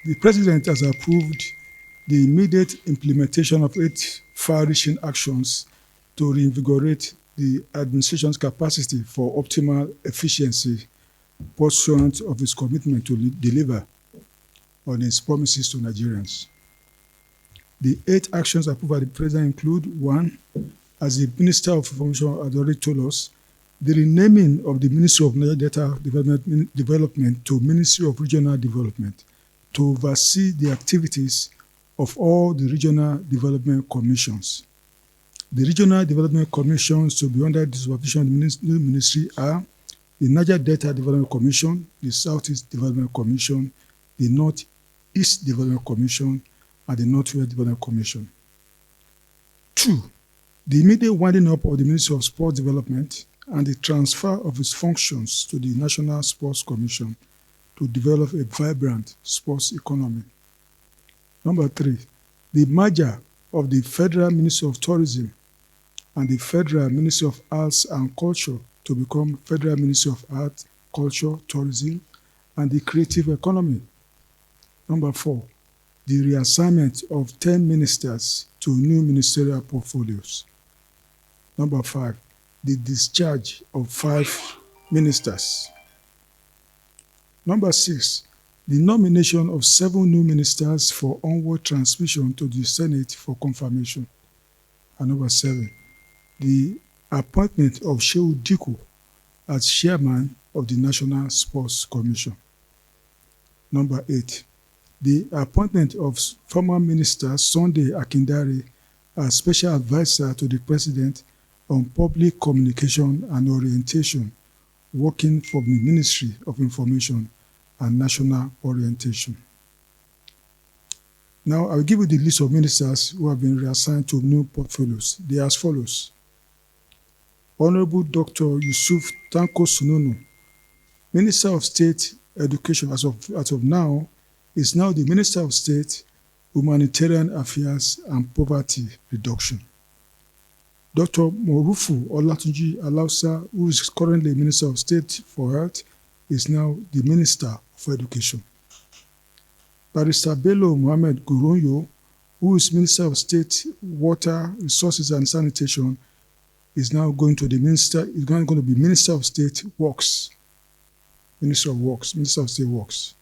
The President has approved the immediate implementation of 8 far-reaching actions to reinvigorate the administration's capacity for optimal efficiency, pursuant of its commitment to deliver on its promises to Nigerians. The 8 actions approved by the President include: 1, as the Minister of Information had already told us, the renaming of the Ministry of National Data Development to Ministry of Regional Development to oversee the activities of all the regional development commissions. The regional development commissions to be under the supervision of the new ministry are the Niger Delta Development Commission, the Southeast Development Commission, the Northeast Development Commission, and the Northwest Development Commission. 2, the immediate winding up of the Ministry of Sports Development and the transfer of its functions to the National Sports Commission to develop a vibrant sports economy. 3, the merger of the Federal Ministry of Tourism and the Federal Ministry of Arts and Culture to become Federal Ministry of Arts, Culture, Tourism, and the Creative Economy. 4, the reassignment of 10 ministers to new ministerial portfolios. 5, the discharge of 5 ministers. 6, the nomination of 7 new ministers for onward transmission to the Senate for confirmation. And 7, the appointment of Shehu Dikko as chairman of the National Sports Commission. 8, the appointment of former Minister Sunday Akindare as special advisor to the President on public communication and orientation, working for the Ministry of Information and National Orientation. Now, I will give you the list of ministers who have been reassigned to new portfolios. They are as follows: Honorable Dr. Yusuf Tanko Sununu, Minister of State Education as of now, is now the Minister of State, Humanitarian Affairs and Poverty Reduction. Dr. Morufu Olatunji Alausa, who is currently Minister of State for Health, is now the Minister for Education. Barrister Bello Mohammed Goronyo, who is Minister of State, Water, Resources and Sanitation, is now going to be Minister of State Works. Minister of State Works.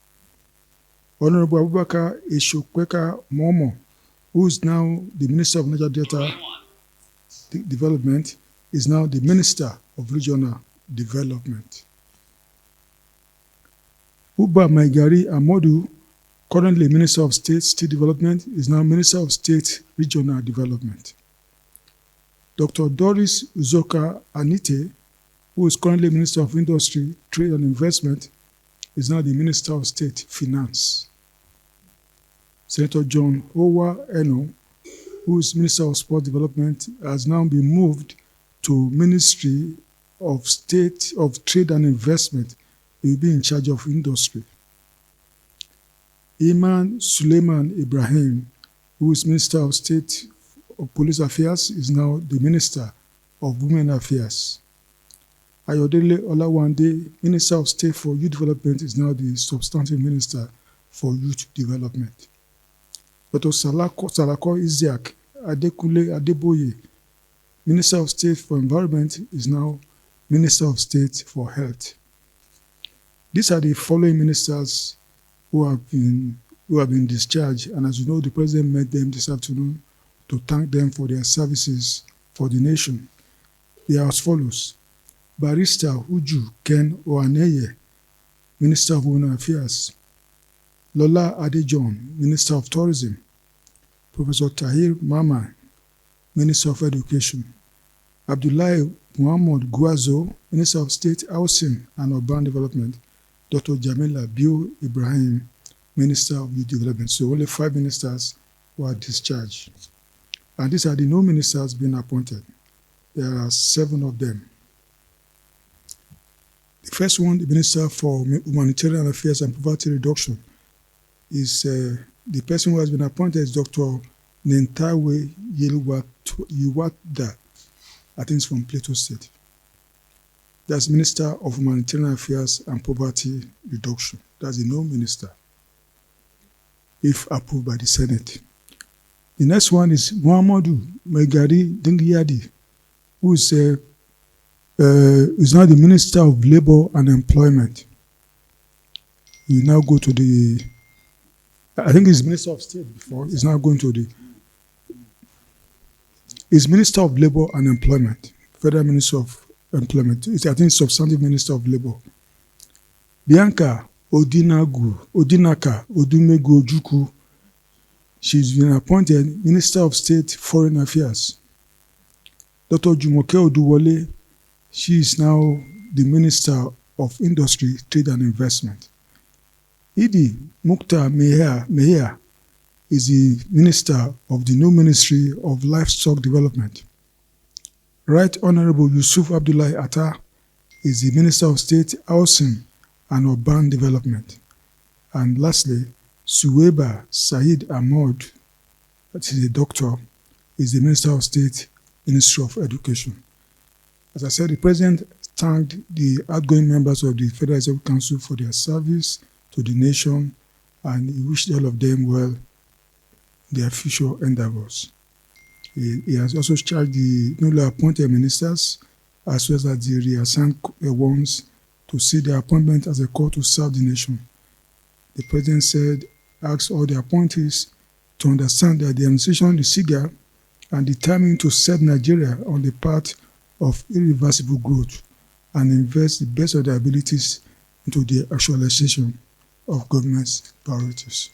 Honorable Abubakar Eshokweka Momo, who is now the Minister of Niger Delta Development, is now the Minister of Regional Development. Uba Maigari Amodu, currently Minister of State Development, is now Minister of State Regional Development. Dr. Doris Uzoka Anite, who is currently Minister of Industry, Trade and Investment, is now the Minister of State Finance. Senator John Owa Eno, who is Minister of Sport Development, has now been moved to Ministry of State of Trade and Investment. He will be in charge of industry. Iman Suleiman Ibrahim, who is Minister of State of Police Affairs, is now the Minister of Women Affairs. Ayodele Olawande, Minister of State for Youth Development, is now the Substantive Minister for Youth Development. Dr. Salako Isiaq Adekunle Adeboye, Minister of State for Environment, is now Minister of State for Health. These are the following ministers who have been discharged, and as you know, the President met them this afternoon to thank them for their services for the nation. They are as follows: Barrister Uju Ken Ohaneye, Minister of Women Affairs; Lola Adejon, Minister of Tourism; Professor Tahir Mama, Minister of Education; Abdullahi Muhammad Guazo, Minister of State Housing and Urban Development; Dr. Jamila Biu Ibrahim, Minister of Youth Development. So only 5 ministers were discharged. And these are the new ministers being appointed. There are 7 of them. The first one, the Minister for Humanitarian Affairs and Poverty Reduction, is the person who has been appointed is Dr. Nentawe Yiwada. I think it's from Plateau State. That's Minister of Humanitarian Affairs and Poverty Reduction. That's the new minister. if approved by the Senate. The next one is Muhammadu Megari Dingyadi, who is now the Minister of Labour and Employment. He now go to the, I think he's Minister of State before, he's now going to the, he's Minister of Labour and Employment, Federal Minister of Employment. I think Substantive Minister of Labour. Bianca Odinaka Odumegu Ojukwu, she's been appointed Minister of State Foreign Affairs. Dr. Jumoke Oduwole, she is now the Minister of Industry, Trade and Investment. Idi Mukhtar Meher is the Minister of the new Ministry of Livestock Development. Right Honorable Yusuf Abdullahi Atta is the Minister of State, Housing and Urban Development. And lastly, Suweba Said Ahmad, that is a doctor, is the Minister of State, Ministry of Education. As I said, the President thanked the outgoing members of the Federal Executive Council for their service to the nation, and he wished all of them well in their future endeavors. He has also charged the newly appointed ministers as well as the reassigned ones to see their appointment as a call to serve the nation. The President said, asked all the appointees to understand that the administration is eager and determined to set Nigeria on the path of irreversible growth and invest the best of their abilities into the actualization of government's priorities.